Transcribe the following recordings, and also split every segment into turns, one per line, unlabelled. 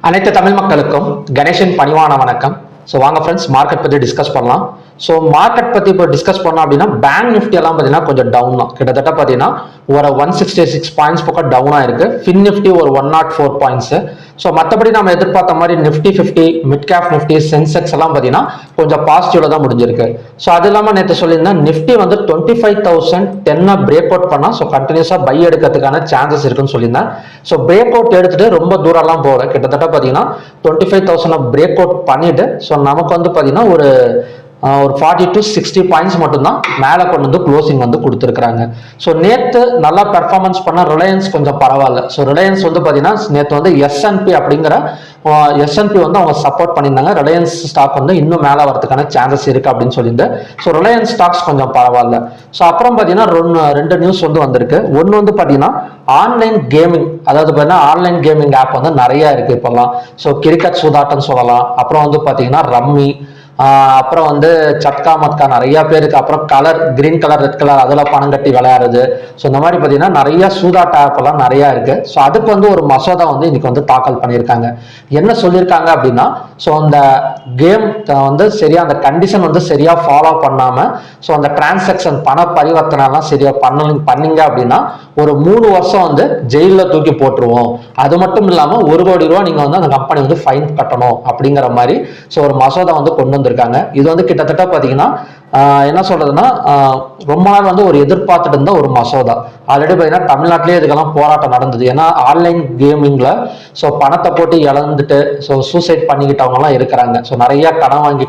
அனைத்து தமிழ் மக்களுக்கும் கணேஷன் பணிவான வணக்கம். ஸோ வாங்க ஃப்ரெண்ட்ஸ் மார்க்கெட் பற்றி டிஸ்கஸ் பண்ணலாம். ஸோ மார்க்கெட் பற்றி இப்போ டிஸ்கஸ் பண்ணோம் அப்படின்னா பேங்க் நிஃப்டி எல்லாம் பார்த்தீங்கன்னா கொஞ்சம் டவுன் தான். கிட்டத்தட்ட பார்த்தீங்கன்னா ஒரு 166 பாயிண்ட்ஸ் பக்கம் டவுனாக இருக்கு. ஃபின் நிஃப்டி ஒரு 104 பாயிண்ட்ஸ். ஸோ மற்றபடி நம்ம எதிர்பார்த்த மாதிரி Nifty 50, mid cap Nifty, Sensex எல்லாம் பார்த்தீங்கன்னா கொஞ்சம் பாசிட்டிவ்ல தான் முடிஞ்சிருக்கு. ஸோ அது இல்லாமல் நேற்று சொல்லியிருந்தேன் நிஃப்டி வந்து 25,010 பிரேக் அவுட் பண்ணா ஸோ கண்டினியூஸாக பை எடுக்கிறதுக்கான சான்சஸ் இருக்குன்னு சொல்லியிருந்தேன். ஸோ பிரேக் அவுட் எடுத்துட்டு ரொம்ப தூரம்லாம் போகல. கிட்டத்தட்ட பார்த்தீங்கன்னா 25,000 பிரேக் அவுட் பண்ணிட்டு ஸோ நமக்கு வந்து பார்த்தீங்கன்னா ஒரு 40 to 60 பாயிண்ட்ஸ் மட்டும்தான் மேலே கொண்டு வந்து க்ளோசிங் வந்து கொடுத்துருக்காங்க. ஸோ நேற்று நல்லா பெர்ஃபார்மன்ஸ் பண்ண ரிலையன்ஸ் கொஞ்சம் பரவாயில்ல. ஸோ ரிலையன்ஸ் வந்து பார்த்தீங்கன்னா நேற்று வந்து எஸ்என்பி அப்படிங்கிற எஸ்என்பி வந்து அவங்க சப்போர்ட் பண்ணியிருந்தாங்க. ரிலையன்ஸ் ஸ்டாக் வந்து இன்னும் மேலே வரதுக்கான சான்சஸ் இருக்கு அப்படின்னு சொல்லிட்டு ஸோ ரிலையன்ஸ் ஸ்டாக்ஸ் கொஞ்சம் பரவாயில்ல. ஸோ அப்புறம் பார்த்தீங்கன்னா ரெண்டு நியூஸ் வந்து வந்திருக்கு. ஒன்று வந்து பார்த்தீங்கன்னா ஆன்லைன் கேமிங், அதாவது பார்த்தீங்கன்னா ஆன்லைன் கேமிங் ஆப் வந்து நிறைய இருக்கு இப்போல்லாம். ஸோ கிரிக்கெட் சூதாட்டம் சொல்லலாம். அப்புறம் வந்து பார்த்தீங்கன்னா ரம்மி, அப்புறம் வந்து சட்கா மத்கா நிறைய பேருக்கு, அப்புறம் colour green colour red colour அதில் பணம் கட்டி விளையாடுறது. ஸோ இந்த மாதிரி பார்த்தீங்கன்னா நிறைய சூதாட்ட ஆப் எல்லாம் நிறைய இருக்கு. ஸோ அதுக்கு வந்து ஒரு மசோதா வந்து இன்னைக்கு வந்து தாக்கல் பண்ணியிருக்காங்க. என்ன சொல்லியிருக்காங்க அப்படின்னா ஸோ அந்த கேம் வந்து சரியா அந்த கண்டிஷன் வந்து சரியா ஃபாலோ பண்ணாம ஸோ அந்த டிரான்சாக்ஷன் பண பரிவர்த்தனைலாம் சரியா பண்ணீங்க அப்படின்னா ஒரு 3 வருஷம் வந்து ஜெயிலில் தூக்கி போட்டுருவோம். அது மட்டும் இல்லாமல் 1 கோடி ரூபா நீங்க வந்து அந்த கம்பெனி வந்து ஃபைன் கட்டணும் அப்படிங்கிற மாதிரி ஸோ ஒரு மசோதா வந்து கொண்டு வந்திருக்காங்க. இது வந்து கிட்டத்தட்ட பார்த்தீங்கன்னா என்ன சொல்றதுன்னா ரொம்ப நாள் வந்து ஒரு எதிர்பார்த்துட்டு இருந்த ஒரு மசோதா. ஆல்ரெடி பார்த்தீங்கன்னா தமிழ்நாட்டிலேயே இதுக்கெல்லாம் போராட்டம் நடந்தது. ஏன்னா ஆன்லைன் கேமிங்ல ஸோ பணத்தை போட்டு இழந்துட்டு ஸோ சூசைட் பண்ணிக்கிட்டவங்கலாம் இருக்கிறாங்க. ஸோ நிறைய கடன் வாங்கி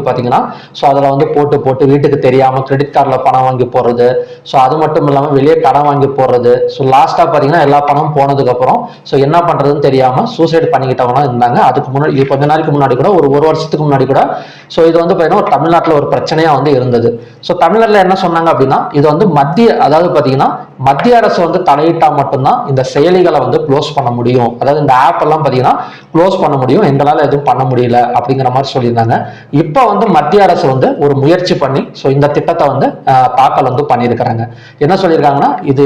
பார்த்தீங்கன்னா ஸோ அதில் வந்து போட்டு வீட்டுக்கு தெரியாமல் கிரெடிட் கார்டில் பணம் வாங்கி போடுறது. ஸோ அது மட்டும் இல்லாமல் வெளியே கடன் வாங்கி போடுறது. ஸோ லாஸ்ட்டாக பார்த்தீங்கன்னா எல்லா பணமும் போனதுக்கப்புறம் ஸோ என்ன பண்ணுறதுன்னு தெரியாமல் சூசைட் பண்ணிக்கிட்டவங்களாம் இருந்தாங்க. அதுக்கு முன்னாடி கொஞ்ச நாளைக்கு முன்னாடி கூட ஒரு வருஷத்துக்கு முன்னாடி கூட ஸோ இது வந்து பார்த்தீங்கன்னா ஒரு தமிழ்நாட்டில் ஒரு பிரச்சனையாக வந்து இருந்தது. ஸோ தமிழ்நாட்டில் என்ன சொன்னாங்க அப்படின்னா இது வந்து அதாவது பார்த்தீங்கன்னா மத்திய அரசு வந்து தலையிட்டா மட்டும்தான் இந்த செயலிகளை வந்து க்ளோஸ் பண்ண முடியும், அதாவது இந்த ஆப் எல்லாம் பார்த்தீங்கன்னா க்ளோஸ் பண்ண முடியும், எங்களால் எதுவும் பண்ண முடியல அப்படிங்கிற மாதிரி சொல்லியிருந்தாங்க. இப்போ வந்து மத்திய அரசு வந்து ஒரு முயற்சி பண்ணி ஸோ இந்த திட்டத்தை வந்து தாக்கல் வந்து பண்ணியிருக்கிறாங்க. என்ன சொல்லியிருக்காங்கன்னா இது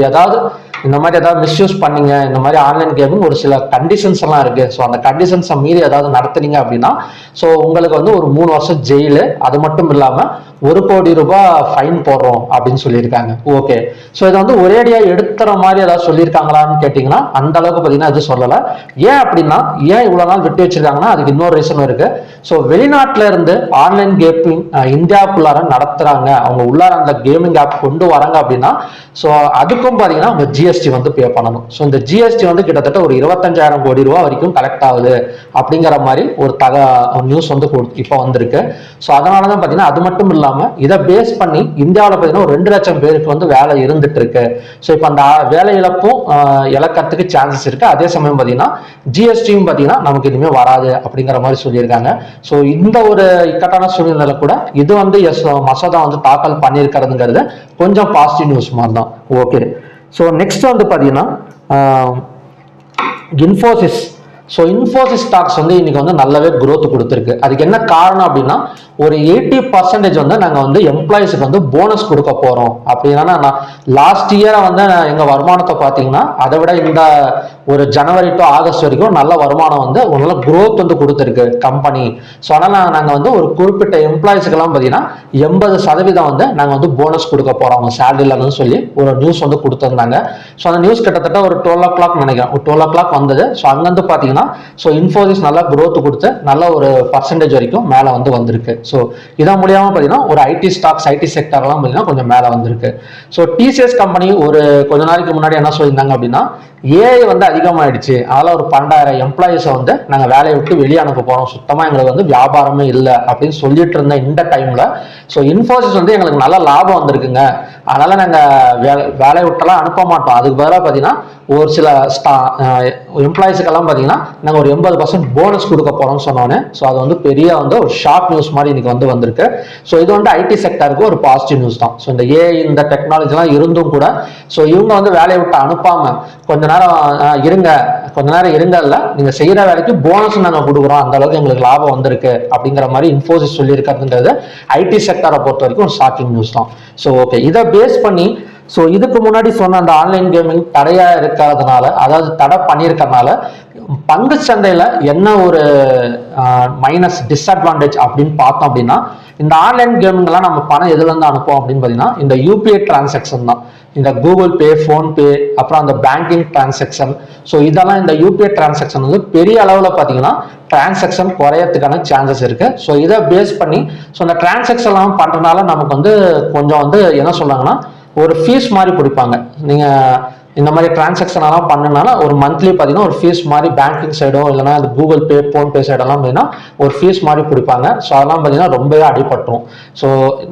இந்த மாதிரி ஏதாவது மிஸ்யூஸ் பண்ணீங்க, இந்த மாதிரி ஆன்லைன் கேமிங் ஒரு சில கண்டிஷன்ஸ் எல்லாம் இருக்கு. ஸோ அந்த கண்டிஷன்ஸை மீறி ஏதாவது நடத்துனீங்க அப்படின்னா ஸோ உங்களுக்கு வந்து ஒரு 3 வருஷம் ஜெயிலு, அது மட்டும் இல்லாம 1 கோடி ரூபாய் ஃபைன் போடுறோம் அப்படின்னு சொல்லியிருக்காங்க. ஓகே, ஸோ இதை வந்து ஒரேடியா எடுத்துற மாதிரி ஏதாவது சொல்லியிருக்காங்களான்னு கேட்டீங்கன்னா அந்த அளவுக்கு பார்த்தீங்கன்னா இது சொல்லலை. ஏன் அப்படின்னா ஏன் இவ்வளவு நாள் விட்டு வச்சிருக்காங்கன்னா அதுக்கு இன்னொரு ரீசன் இருக்கு. ஸோ வெளிநாட்டுல இருந்து ஆன்லைன் கேமிங் இந்தியாவுக்குள்ளார நடத்துறாங்க, அவங்க உள்ளார அந்த கேமிங் ஆப் கொண்டு வராங்க அப்படின்னா ஸோ அதுக்கும் பார்த்தீங்கன்னா அவங்க ஜிஎஸ்டி வந்து பே பண்ணணும். ஸோ இந்த ஜிஎஸ்டி வந்து கிட்டத்தட்ட ஒரு 25,000 கோடி ரூபாய் வரைக்கும் கலெக்ட் ஆகுது அப்படிங்கிற மாதிரி ஒரு நியூஸ் வந்து இப்போ வந்திருக்கு. ஸோ அதனாலதான் பார்த்தீங்கன்னா அது மட்டும் இல்லாம இதை பேஸ் பண்ணி இந்தியாவில் பார்த்தீங்கன்னா ஒரு 2 லட்சம் பேருக்கு வந்து வேலை இருந்துட்டு இருக்கு. ஸோ இப்போ அந்த வேலை இழப்பும் இழக்கிறதுக்கு சான்சஸ் இருக்கு. அதே சமயம் பார்த்தீங்கன்னா ஜிஎஸ்டியும் பார்த்தீங்கன்னா நமக்கு இனிமேல் வராது அப்படிங்கிற மாதிரி சொல்லியிருக்காங்க. ஸோ இந்த ஒரு இக்கட்டான சூழ்நிலை கூட இது வந்து மசோதா வந்து தாக்கல் பண்ணியிருக்கிறதுங்கிறது கொஞ்சம் பாசிட்டிவ் நியூஸ் மாதிரி தான். ஓகே, ஸோ நெக்ஸ்ட் வந்து பார்த்தீங்கன்னா இன்ஃபோசிஸ். ஸோ இன்ஃபோசிஸ் ஸ்டாக்ஸ் வந்து இன்னைக்கு வந்து நல்லாவே growth கொடுத்துருக்கு. அதுக்கு என்ன காரணம் அப்படின்னா ஒரு 80% வந்து நாங்கள் வந்து எம்ப்ளாயிஸுக்கு வந்து போனஸ் கொடுக்க போறோம் அப்படின்னா நான் லாஸ்ட் இயரை வந்து எங்கள் வருமானத்தை பார்த்தீங்கன்னா அதை விட இந்த ஒரு ஜனவரி டு ஆகஸ்ட் வரைக்கும் நல்ல வருமானம் வந்து நல்ல growth வந்து கொடுத்துருக்கு கம்பெனி. ஸோ அதனால் நாங்கள் வந்து ஒரு குறிப்பிட்ட எம்ப்ளாயிஸுக்கெல்லாம் பார்த்தீங்கன்னா 80% வந்து நாங்கள் வந்து போனஸ் கொடுக்க போறோம் அவங்க சேலரியிலன்னு சொல்லி ஒரு நியூஸ் வந்து கொடுத்துருந்தாங்க. ஸோ அந்த நியூஸ் கிட்டத்தட்ட ஒரு 12 o'clock நினைக்கிறேன், ஒரு 12 o'clock வந்தது. ஸோ அங்கேருந்து பார்த்தீங்கன்னா ஸோ இன்ஃபோசிஸ் நல்லா growth கொடுத்து நல்ல ஒரு பர்சன்டேஜ் வரைக்கும் மேலே வந்து வந்திருக்கு. ஸோ இதான் மூலியமா பார்த்தீங்கன்னா ஒரு ஐடி ஸ்டாக்ஸ் ஐடி செக்டர்லாம் பார்த்தீங்கன்னா கொஞ்சம் மேலே வந்திருக்கு. ஸோ டிசிஎஸ் கம்பெனி ஒரு கொஞ்ச நாளைக்கு முன்னாடி என்ன சொல்லியிருந்தாங்க அப்படின்னா ஏஐ வந்து அதிகமாயிடுச்சு, அதனால ஒரு 12,000 எம்ப்ளாயிஸை வந்து நாங்கள் வேலையை விட்டு வெளியே அனுப்ப போறோம், சுத்தமாக எங்களுக்கு வந்து வியாபாரமே இல்லை அப்படின்னு சொல்லிட்டு இருந்த இந்த டைம்ல ஸோ இன்ஃபோசிஸ் வந்து எங்களுக்கு நல்ல லாபம் வந்திருக்குங்க, அதனால நாங்கள் வேலையை விட்டெல்லாம் அனுப்ப மாட்டோம், அதுக்கு பதிலாக பார்த்தீங்கன்னா ஒரு சில எம்ப்ளாயிஸுக்கெல்லாம் பார்த்தீங்கன்னா நாங்கள் ஒரு 80% போனஸ் கொடுக்க போறோம்னு சொன்னோன்னே ஸோ அது வந்து பெரிய வந்து ஒரு ஷார்ட் நியூஸ் மாதிரி இன்னைக்கு வந்து வந்திருக்கு. ஸோ இது வந்து ஐடி செக்டருக்கு ஒரு பாசிட்டிவ் நியூஸ் தான். ஸோ இந்த ஏஐ இந்த டெக்னாலஜிலாம் இருந்தும் கூட ஸோ இவங்க வந்து வேலையை விட்டு அனுப்பாம கொஞ்ச நேரம் இருங்கல்ல நீங்க செய்யற வேலைக்கு போனஸ் நாங்கள் கொடுக்குறோம், அந்த அளவுக்கு எங்களுக்கு லாபம் வந்திருக்கு அப்படிங்கிற மாதிரி இன்ஃபோசிஸ் சொல்லியிருக்கிறதுங்கிறது ஐடி செக்டரை பொறுத்த வரைக்கும் ஒரு ஷாக்கிங் நியூஸ் தான். ஸோ ஓகே, இதை பேஸ் பண்ணி ஸோ இதுக்கு முன்னாடி சொன்ன அந்த ஆன்லைன் கேமிங் தடையா இருக்கிறதுனால, அதாவது தடை பண்ணியிருக்கறனால பங்கு சந்தையில என்ன ஒரு மைனஸ் டிஸ்அட்வான்டேஜ் அப்படின்னு பார்த்தோம் அப்படின்னா, இந்த ஆன்லைன் கேமிங்லாம் நம்ம பணம் எதுல இருந்து அனுப்போம் அப்படின்னு பார்த்தீங்கன்னா, இந்த யூபிஐ டிரான்சாக்ஷன் தான். இந்த கூகுள் பே, ஃபோன்பே, அப்புறம் அந்த பேங்கிங் டிரான்சாக்ஷன். ஸோ இதெல்லாம் இந்த யூபிஐ டிரான்சாக்ஷன் வந்து பெரிய அளவில் பார்த்தீங்கன்னா டிரான்சாக்ஷன் குறையறதுக்கான சான்சஸ் இருக்கு. ஸோ இதை பேஸ் பண்ணி ஸோ இந்த டிரான்சாக்ஷன் எல்லாம் பண்றதுனால நமக்கு வந்து கொஞ்சம் வந்து என்ன சொல்றாங்கன்னா ஒரு ஃபீஸ் மாதிரி பிடிப்பாங்க. நீங்க இந்த மாதிரி டிரான்சாக்ஷன் எல்லாம் பண்ணனால ஒரு மந்த்லி பார்த்தீங்கன்னா ஒரு ஃபீஸ் மாதிரி பேங்கிங் சைடோ இல்லைனா அது கூகுள் பே, ஃபோன்பே சைடெல்லாம் பார்த்தீங்கன்னா ஒரு ஃபீஸ் மாதிரி பிடிப்பாங்க. ஸோ அதெல்லாம் பார்த்தீங்கன்னா ரொம்பவே அடிபட்டுரும். ஸோ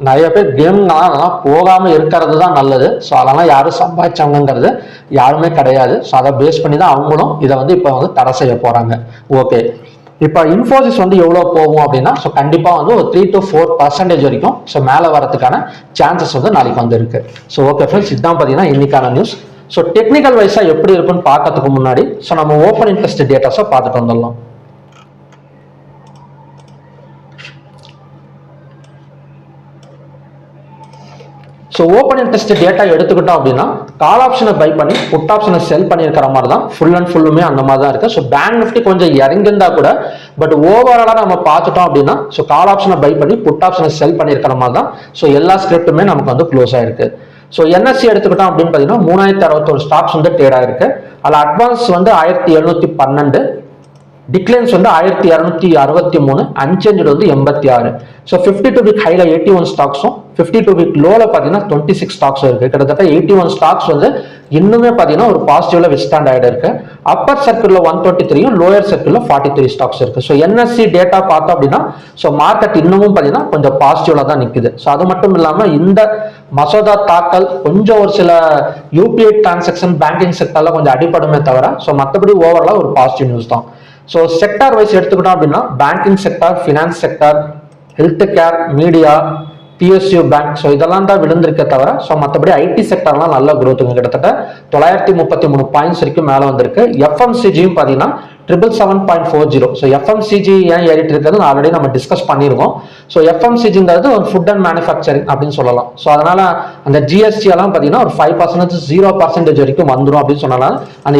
நிறைய பேர் கேம்லாம் அதெல்லாம் போகாமல் இருக்கிறது தான் நல்லது. ஸோ அதெல்லாம் யாரும் சம்பாதிச்சவங்கிறது யாருமே கிடையாது. ஸோ அதை பேஸ் பண்ணி தான் அவங்களும் இதை வந்து இப்போ வந்து தடை செய்ய போகிறாங்க. ஓகே, இப்போ இன்ஃபோசிஸ் வந்து எவ்வளோ போகும் அப்படின்னா, ஸோ கண்டிப்பாக வந்து ஒரு 3 to 4% வரைக்கும் ஸோ மேலே வரதுக்கான சான்சஸ் வந்து நாளைக்கு வந்து இருக்கு. ஸோ ஓகே ஃப்ரெண்ட்ஸ், இதுதான் பார்த்தீங்கன்னா இன்னைக்கான நியூஸ். ஸோ டெக்னிக்கல் வைஸா எப்படி இருக்குன்னு பார்க்கறதுக்கு முன்னாடி ஸோ நம்ம ஓப்பன் இன்ட்ரெஸ்ட் டேட்டாஸை பார்த்துட்டு வந்துடலாம். ஸோ ஓப்பன் இன்ட்ரெஸ்ட் டேட்டா எடுத்துக்கிட்டோம் அப்படின்னா கால் ஆப்ஷனை பை பண்ணி புட் ஆப்ஷனை செல் பண்ணியிருக்கிற மாதிரி தான் ஃபுல் அண்ட் ஃபுல்லுமே அந்த மாதிரி தான் இருக்கு. ஸோ பேங்க் நிஃப்டி கொஞ்சம் இறங்கியிருந்தா கூட பட் ஓவராலாக நம்ம பார்த்துட்டோம் அப்படின்னா ஸோ கால் ஆப்ஷனை பை பண்ணி புட் ஆப்ஷனை செல் பண்ணியிருக்கிற மாதிரி தான் ஸோ எல்லா ஸ்கிரிப்டுமே நமக்கு வந்து க்ளோஸ் ஆயிருக்கு. ஸோ என்எஸ்சி எடுத்துக்கிட்டோம் அப்படின்னு பார்த்தீங்கன்னா 3061 ஸ்டாக்ஸ் வந்து ட்ரேட் ஆயிருக்கு. அதில் அட்வான்ஸ் வந்து 1712, டிக்ளைன்ஸ் வந்து 1263, அன்சேஞ்ச் வந்து 86. ஸோ 52 வீக் ஹைல 81 ஸ்டாக்ஸும் 52 வீக் லோல பார்த்தீங்கன்னா 26 ஸ்டாக்ஸும் இருக்கு. கிட்டத்தட்ட 81 ஸ்டாக்ஸ் வந்து இன்னுமே பார்த்தீங்கன்னா ஒரு பாசிட்டிவ்ல விஸ்டாண்ட் ஆகிட்டு இருக்கு. அப்பர் சர்க்கிள்ல 123யும் லோயர் சர்க்கிள்ல 43 ஸ்டாக்ஸ் இருக்கு. ஸோ என்எஸ்சி டேட்டா பார்த்தோம் அப்படின்னா ஸோ மார்க்கெட் இன்னமும் பார்த்தீங்கன்னா கொஞ்சம் பாசிட்டிவ்ல தான் நிற்குது. ஸோ அது மட்டும் இல்லாமல் இந்த மசோதா தாக்கல் கொஞ்சம் ஒரு சில யூபிஐ டிரான்சாக்ஷன் பேங்கிங் செக்டர்ல கொஞ்சம் அடிபடுமே தவிர ஸோ மற்றபடி ஓவராலாக ஒரு பாசிட்டிவ் நியூஸ் தான். ஸோ செக்டார் வைஸ் எடுத்துக்கிட்டோம் அப்படின்னா banking sector, finance sector, health care, media, PSU bank, so இதெல்லாம் தான் விழுந்திருக்க தவிர ஸோ மற்றபடி ஐடி செக்டர்லாம் நல்ல growthங்க. கிட்டத்தட்ட 933 பாயிண்ட்ஸ் வரைக்கும் மேலே வந்திருக்கு. எஃப்எம்சிஜியும் பார்த்தீங்கன்னா 777.40. ஸோ எஃப்எம்சிஜி ஏன் ஏறிட்டு இருக்கிறது ஆல்ரெடி நம்ம டிஸ்கஸ் பண்ணியிருக்கோம். ஸோ எஃப்எம்சிஜிங்கிறது ஒரு ஃபுட் அண்ட் மேனுஃபேக்சரிங் அப்படின்னு சொல்லலாம். ஸோ அதனால அந்த ஜிஎஸ்டி எல்லாம் பார்த்தீங்கன்னா ஒரு 5% 0% வரைக்கும் வந்துடும் அப்படின்னு சொன்னாலும் அந்த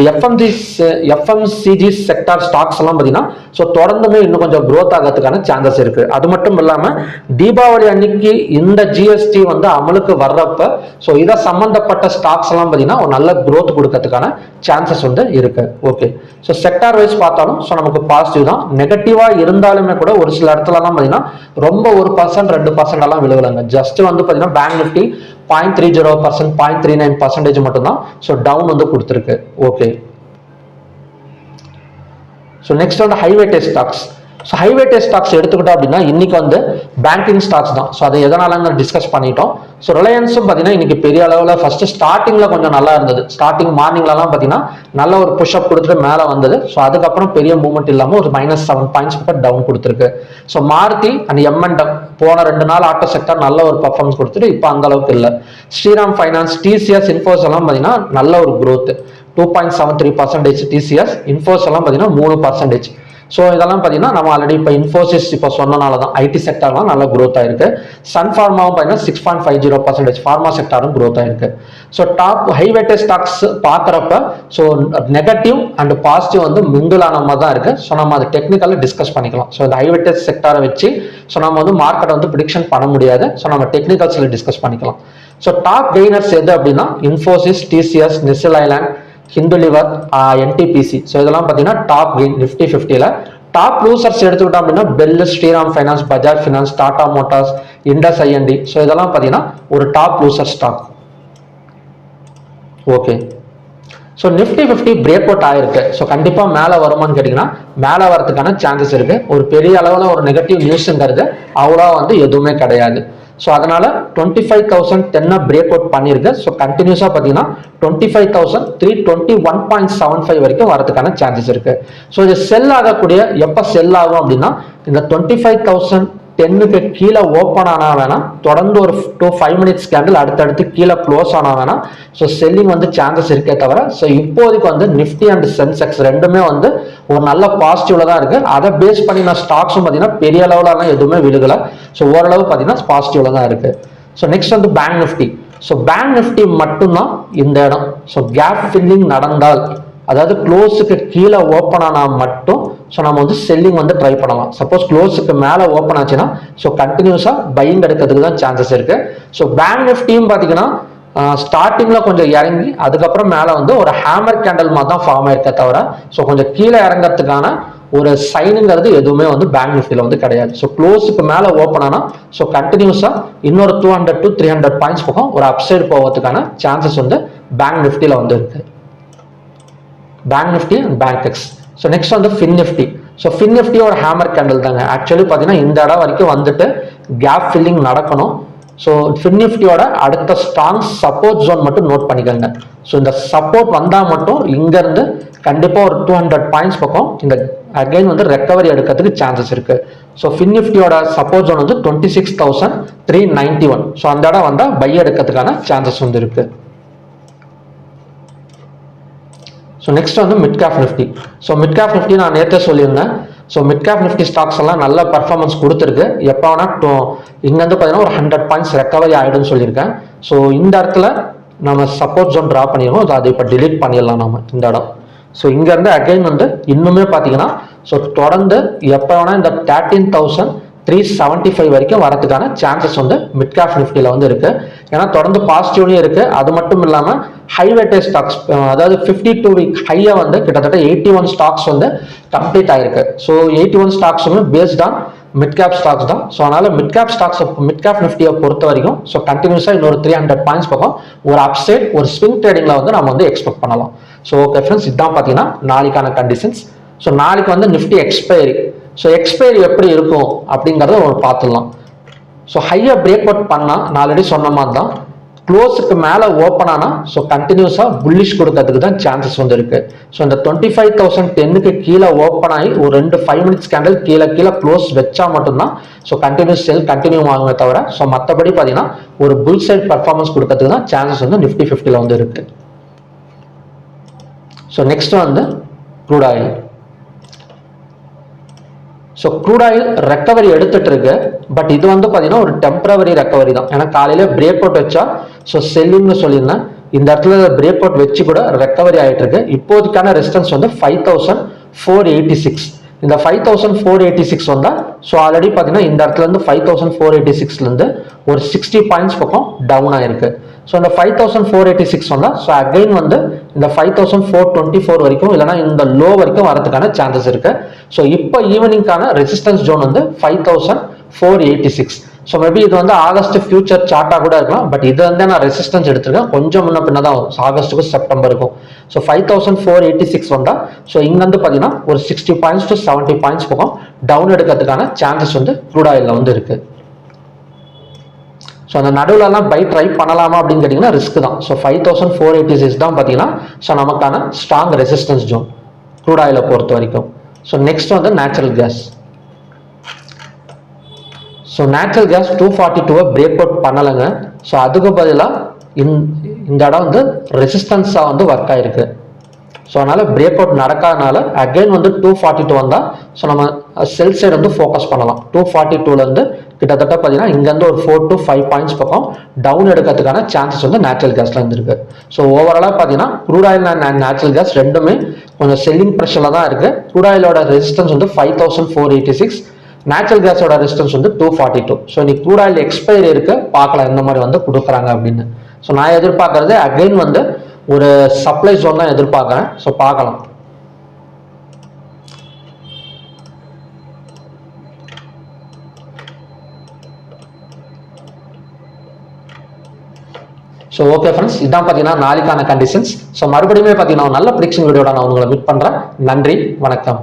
எஃப்எம்சிஜி செக்டார் ஸ்டாக்ஸ் எல்லாம் பார்த்தீங்கன்னா ஸோ தொடர்ந்துமே இன்னும் கொஞ்சம் growth ஆகிறதுக்கான சான்சஸ் இருக்கு. அது மட்டும் இல்லாமல் தீபாவளி அன்னைக்கு இந்த ஜிஎஸ்டி வந்து அமலுக்கு வர்றப்ப ஸோ இதை சம்பந்தப்பட்ட ஸ்டாக்ஸ் எல்லாம் பார்த்தீங்கன்னா ஒரு நல்ல growth கொடுக்கறதுக்கான சான்சஸ் வந்து இருக்கு. ஓகே, ஸோ செக்டார் வைஸ் பார்த்தாலும் ஸோ நமக்கு பாசிட்டிவ் தான். நெகட்டிவா இருந்தாலுமே கூட ஒரு சில இடத்துலலாம் பார்த்தீங்கன்னா ரொம்ப 1% 2% எல்லாம் விழுகலைங்க. ஜஸ்ட் வந்து பார்த்தீங்கன்னா பேங்க் நிஃப்டி 0.30%, 0.39% மட்டும்தான் ஸோ டவுன் வந்து கொடுத்துருக்கு. ஓகே, ஸோ நெக்ஸ்ட் வந்து ஹைவேட்டேஜ் ஸ்டாக்ஸ். ஸோ ஹைவேட்டேஜ் ஸ்டாக்ஸ் எடுத்துக்கிட்டோம் அப்படின்னா இன்னைக்கு வந்து பேங்கிங் ஸ்டாக்ஸ் தான். ஸோ அதை எதனால டிஸ்கஸ் பண்ணிட்டோம். ஸோ ரிலையன்ஸும் பார்த்தீங்கன்னா இன்னைக்கு பெரிய அளவில் ஃபர்ஸ்ட் ஸ்டார்டிங்ல கொஞ்சம் நல்லா இருந்தது. ஸ்டார்டிங் மார்னிங்லலாம் பார்த்தீங்கன்னா நல்ல ஒரு புஷ்அப் கொடுத்துட்டு மேலே வந்தது. ஸோ அதுக்கப்புறம் பெரிய மூவ்மெண்ட் இல்லாமல் ஒரு -7 பாயிண்ட்ஸ் கிட்ட டவுன் கொடுத்துருக்கு. ஸோ மாருதி அண்ட் எம்என்டம் போன 2 நாள் ஆட்டோ செக்டர் நல்ல ஒரு பர்ஃபார்மன்ஸ் கொடுத்துட்டு இப்போ அந்த அளவுக்கு இல்லை. ஸ்ரீராம் ஃபைனான்ஸ், டிசிஎஸ், இன்ஃபோஸ் எல்லாம் பார்த்தீங்கன்னா நல்ல ஒரு growth 2.73%. டிசிஎஸ், இன்ஃபோஸ் எல்லாம் பார்த்தீங்கன்னா 3%. ஸோ இதெல்லாம் பார்த்தீங்கன்னா நம்ம ஆல்ரெடி இப்போ இன்ஃபோசிஸ் இப்போ சொன்னனால தான் ஐடி செக்டர்லாம் நல்ல growth ஆயிருக்கு. சன் ஃபார்மாவும் பார்த்தீங்கன்னா 6.50%, ஃபார்மா செக்டரும் growth ஆயிருக்கு. ஸோ டாப் ஹைவேட்டேஜ் ஸ்டாக்ஸ் பார்க்குறப்ப ஸோ நெகட்டிவ் அண்ட் பாசிட்டிவ் வந்து மிங்கிளான மாதிரி தான் இருக்கு. ஸோ நம்ம அதை டெக்னிக்கலாக டிஸ்கஸ் பண்ணிக்கலாம். ஸோ இந்த ஹைவேட்டேஜ் செக்டரை வச்சு ஸோ நம்ம வந்து மார்க்கெட்டை வந்து ப்ரிடிக்ஷன் பண்ண முடியாது. ஸோ நம்ம டெக்னிக்கல்ஸில் டிஸ்கஸ் பண்ணிக்கலாம். ஸோ டாப் கெய்னர்ஸ் எது அப்படின்னா இன்ஃபோசிஸ், டிசிஎஸ், நிசில் ஐலாண்ட், ஹிந்துலிவர், என்டிபிசி. ஸோ இதெல்லாம் பார்த்தீங்கன்னா டாப் கெயின் நிஃப்டி 50ல. டாப் லூசர்ஸ் எடுத்துக்கிட்டோம் அப்படின்னா BEL, Shriram finance, Bajaj finance, Tata motors, IndusInd. So இதெல்லாம் பார்த்தீங்கன்னா ஒரு top loser stock. Okay, so Nifty 50 break out ஆயிருக்கு. ஸோ கண்டிப்பாக மேலே வருமானு கேட்டிங்கன்னா மேலே வரதுக்கான சான்சஸ் இருக்கு. ஒரு பெரிய அளவில் ஒரு நெகட்டிவ் நியூஸுங்கிறது அவ்வளோ வந்து எதுவுமே கிடையாது. ஸோ அதனால 25,010 பிரேக் அவுட் பண்ணியிருக்கு. ஸோ கண்டினியூஸாக பார்த்தீங்கன்னா 25,321.75 வரைக்கும் வரதுக்கான சான்சஸ் இருக்கு. ஸோ இது செல் ஆகக்கூடிய எப்போ செல் ஆகும் அப்படின்னா இந்த 25,010க்கு கீழே ஓப்பன் ஆனா வேணா தொடர்ந்து ஒரு 5 மினிட்ஸ் கேண்டில் அடுத்தடுத்து கீழே க்ளோஸ் ஆனா வேணா ஸோ செல்லிங் வந்து சான்சஸ் இருக்கே தவிர ஸோ இப்போதைக்கு வந்து நிஃப்டி அண்ட் சென்செக்ஸ் ரெண்டுமே வந்து ஒரு நல்ல பாசிட்டிவ்ல தான் இருக்கு. அதை பேஸ் பண்ணி நான் ஸ்டாக்ஸும் பார்த்தீங்கன்னா பெரிய லெவலெல்லாம் எதுவுமே விழுகல. ஸோ ஓரளவு பார்த்தீங்கன்னா பாசிட்டிவ்ல தான் இருக்கு. ஸோ நெக்ஸ்ட் வந்து bank Nifty. So bank Nifty மட்டும்தான் இந்த இடம். ஸோ கேப் ஃபில்லிங் நடந்தால், அதாவது க்ளோஸுக்கு கீழே ஓப்பன் ஆனால் மட்டும் ஸோ நம்ம வந்து செல்லிங் வந்து ட்ரை பண்ணலாம். சப்போஸ் க்ளோஸுக்கு மேலே ஓப்பன் ஆச்சுன்னா ஸோ கண்டினியூஸாக பையிங் எடுக்கிறதுக்கு தான் சான்சஸ் இருக்கு. ஸோ பேங்க் நிஃப்டியும் பார்த்தீங்கன்னா ஸ்டார்டிங்கில் கொஞ்சம் இறங்கி அதுக்கப்புறம் மேலே வந்து ஒரு ஹேமர் கேண்டல் மாதிரி தான் ஃபார்ம் ஆயிருக்க தவிர ஸோ கொஞ்சம் கீழே இறங்கிறதுக்கான ஒரு சைனுங்கிறது எதுவுமே வந்து பேங்க் நிஃப்டியில் வந்து கிடையாது. ஸோ க்ளோஸுக்கு மேலே ஓப்பன் ஆனால் ஸோ கண்டினியூஸாக இன்னொரு 200 to 300 பாயிண்ட்ஸ் பக்கம் ஒரு அப்சைடு போகிறதுக்கான சான்சஸ் வந்து பேங்க் நிஃப்டியில் வந்து இருக்கு. Bank Nifty and bankex. So next வந்து fin Nifty. So fin Nifty ஒரு ஹேமர் கேண்டல் தாங்க. ஆக்சுவலி பார்த்தீங்கன்னா இந்த இடம் வரைக்கும் வந்துட்டு கேப் ஃபில்லிங் நடக்கணும். ஸோ ஃபின் நிஃப்டியோட அடுத்த ஸ்ட்ராங் சப்போர்ட் ஜோன் மட்டும் நோட் பண்ணிக்கோங்க. ஸோ இந்த சப்போர்ட் வந்தால் மட்டும் இங்கேருந்து கண்டிப்பாக ஒரு 200 பாயிண்ட்ஸ் பக்கம் இந்த அகைன் வந்து ரெக்கவரி எடுக்கிறதுக்கு சான்சஸ் இருக்கு. ஸோ ஃபின் நிஃப்டியோட சப்போர்ட் ஜோன் வந்து 26,391. ஸோ அந்த இடம் வந்தால் பை எடுக்கிறதுக்கான சான்சஸ் வந்து இருக்கு. ஸோ நெக்ஸ்ட் வந்து mid cap Nifty. So mid cap Nifty நான் நேற்றே சொல்லியிருந்தேன். So mid cap Nifty stocks எல்லாம் நல்ல பர்ஃபார்மன்ஸ் கொடுத்துருக்கு. எப்போ வேணா இங்கேருந்து பார்த்தீங்கன்னா ஒரு 100 பாயிண்ட்ஸ் ரெக்கவரி ஆகிடும்னு சொல்லியிருக்கேன். ஸோ இந்த இடத்துல நம்ம சப்போர்ட் ஜோன் ட்ரா பண்ணிடுவோம். அதை இப்போ டிலீட் பண்ணிடலாம் நம்ம இந்த இடம். ஸோ இங்கேருந்து அகைன் வந்து இன்னுமே பார்த்தீங்கன்னா ஸோ தொடர்ந்து எப்போ வேணால் இந்த 13,375 வரைக்கும் வரதுக்கான சான்சஸ் வந்து மிட் கேப் நிஃப்டியில் வந்து இருக்கு. ஏன்னா தொடர்ந்து பாசிட்டிவ்லையும் இருக்கு. அது மட்டும் இல்லாமல் ஹை வெயிட்டேஜ் ஸ்டாக்ஸ், அதாவது 52 வீக் ஹையை வந்து கிட்டத்தட்ட 81 ஸ்டாக்ஸ் வந்து கம்ப்ளீட் ஆயிருக்கு. ஸோ 81 ஸ்டாக்ஸ் வந்து based on mid cap stocks தான். ஸோ அதனால mid cap stocks mid cap நிஃப்டியை பொறுத்த வரைக்கும் ஸோ கண்டினியூஸாக இன்னொரு 300 பாயிண்ட்ஸ் பக்கம் ஒரு அப்சைட் ஒரு ஸ்விங் ட்ரேடிங்ல வந்து நம்ம வந்து எக்ஸ்பெக்ட் பண்ணலாம். ஸோ ஓகே ஃப்ரெண்ட்ஸ், இதுதான் பார்த்தீங்கன்னா நாளைக்கான கண்டிஷன்ஸ். ஸோ நாளைக்கு வந்து நிஃப்டி எக்ஸ்பைரி. ஸோ எக்ஸ்பைரி எப்படி இருக்கும் அப்படிங்கிறத ஒரு பார்த்துடலாம். ஸோ ஹையை பிரேக் அவுட் பண்ணால் நான் ஆல்ரெடி சொன்ன மாதிரி தான் க்ளோஸுக்கு மேலே ஓப்பன் ஆனால் ஸோ கண்டினியூஸாக புல்லிஷ் கொடுக்கறதுக்கு தான் சான்சஸ் வந்து இருக்கு. ஸோ இந்த 25,010க்கு கீழே ஓப்பன் ஆகி ஒரு 2 5 மினிட்ஸ் கேண்டில் கீழே க்ளோஸ் வச்சா மட்டும்தான் ஸோ கண்டினியூஸ் செல் கண்டினியூ ஆகுமே தவிர ஸோ மற்றபடி பார்த்தீங்கன்னா ஒரு புல் சைட் பர்ஃபார்மன்ஸ் கொடுக்கறதுக்கு தான் சான்சஸ் வந்து நிஃப்டி 50ல வந்து இருக்கு. ஸோ நெக்ஸ்ட் வந்து crude oil. So crude oil recovery எடுத்துட்டு இருக்கு. பட் இது வந்து பார்த்தீங்கன்னா ஒரு டெம்பரவரி ரெக்கவரி தான். ஏன்னா காலையில பிரேக் அவுட் வச்சா ஸோ செல்லிங்னு சொல்லியிருந்தேன். இந்த இடத்துல பிரேக் அவுட் வச்சு கூட ரெக்கவரி ஆகிட்டு இருக்கு. இப்போதைக்கான ரெசிஸ்டன்ஸ் வந்து 5,486. இந்த 5,486 வந்தா ஸோ ஆல்ரெடி பார்த்தீங்கன்னா இந்த இடத்துல இருந்து 5,486லேருந்து ஒரு 60 பாயிண்ட்ஸ் பக்கம் டவுன் ஆயிருக்கு. ஸோ இந்த 5,486 வந்தா ஸோ அகைன் வந்து இந்த 5,424 வரைக்கும் இல்லைனா இந்த லோ வரைக்கும் வரதுக்கான சான்சஸ் இருக்கு. ஸோ இப்போ ஈவினிங்கான ரெசிஸ்டன்ஸ் ஜோன் வந்து 5,486. ஸோ மேபி இது வந்து ஆகஸ்ட் ஃபியூச்சர் சார்ட்டாக கூட இருக்கலாம். பட் இது வந்து நான் ரெசிஸ்டன்ஸ் எடுத்திருக்கேன். கொஞ்சம் முன்ன பின்ன தான் வரும். ஆகஸ்ட்டுக்கும் செப்டம்பருக்கும். ஸோ 5,486 வந்தா ஸோ இங்கேருந்து பார்த்தீங்கன்னா ஒரு 60 பாயிண்ட்ஸ் to 70 பாயிண்ட்ஸ் பக்கம் டவுன் எடுக்கிறதுக்கான சான்சஸ் வந்து க்ரூட் ஆயிலில் வந்து இருக்கு. ஸோ அந்த நடுவில்லாம் பை ட்ரை பண்ணலாமா அப்படின்னு கேட்டிங்கன்னா ரிஸ்க் தான். ஸோ 5,486 தான் பார்த்தீங்கன்னா ஸோ நமக்கான ஸ்ட்ராங் ரெசிஸ்டன்ஸ் ஜோன் க்ரூட் ஆயிலை பொறுத்த வரைக்கும். ஸோ நெக்ஸ்ட் வந்து natural gas. So natural gas 242 break out பண்ணலைங்க. ஸோ அதுக்கு பதிலாக இந்த இடம் வந்து ரெசிஸ்டன்ஸாக வந்து ஒர்க் ஆயிருக்கு. ஸோ அதனால பிரேக் அவுட் நடக்காதனால அகைன் வந்து 242 வந்தால் ஸோ நம்ம செல் சைடு வந்து ஃபோக்கஸ் பண்ணலாம். 242லேருந்து கிட்டத்தட்ட பார்த்தீங்கன்னா இங்கேருந்து ஒரு 4 to 5 பாயிண்ட்ஸ் பக்கம் டவுன் எடுக்கிறதுக்கான சான்சஸ் வந்து நேச்சுரல் கேஸ்ல இருந்துருக்கு. ஸோ ஓவராலாக பார்த்தீங்கன்னா crude oil and natural gas ரெண்டுமே கொஞ்சம் செல்லிங் ப்ரெஷரில் தான் இருக்கு. க்ரூட் ஆயிலோட ரெசிஸ்டன்ஸ் வந்து 5,486, நேச்சுரல் கேஸோட ரெசிஸ்டன்ஸ் வந்து 242. ஸோ இன்னைக்கு க்ரூட் ஆயில் எக்ஸ்பைரி இருக்கு, பார்க்கலாம் எந்த மாதிரி வந்து கொடுக்குறாங்க அப்படின்னு. ஸோ நான் எதிர்பார்க்கறது அகைன் வந்து ஒரு சப்ளை ஜோன் தான் எதிர்பார்க்குறேன். ஸோ பார்க்கலாம். ஸோ ஓகே ஃப்ரெண்ட்ஸ், இதான் பார்த்தீங்கன்னா நாளைக்கான கண்டிஷன்ஸ். ஸோ மறுபடியுமே பார்த்தீங்கன்னா நல்ல ப்ரிடிக்ஷன் வீடியோட நான் உங்களை மீட் பண்ணுறேன். நன்றி, வணக்கம்.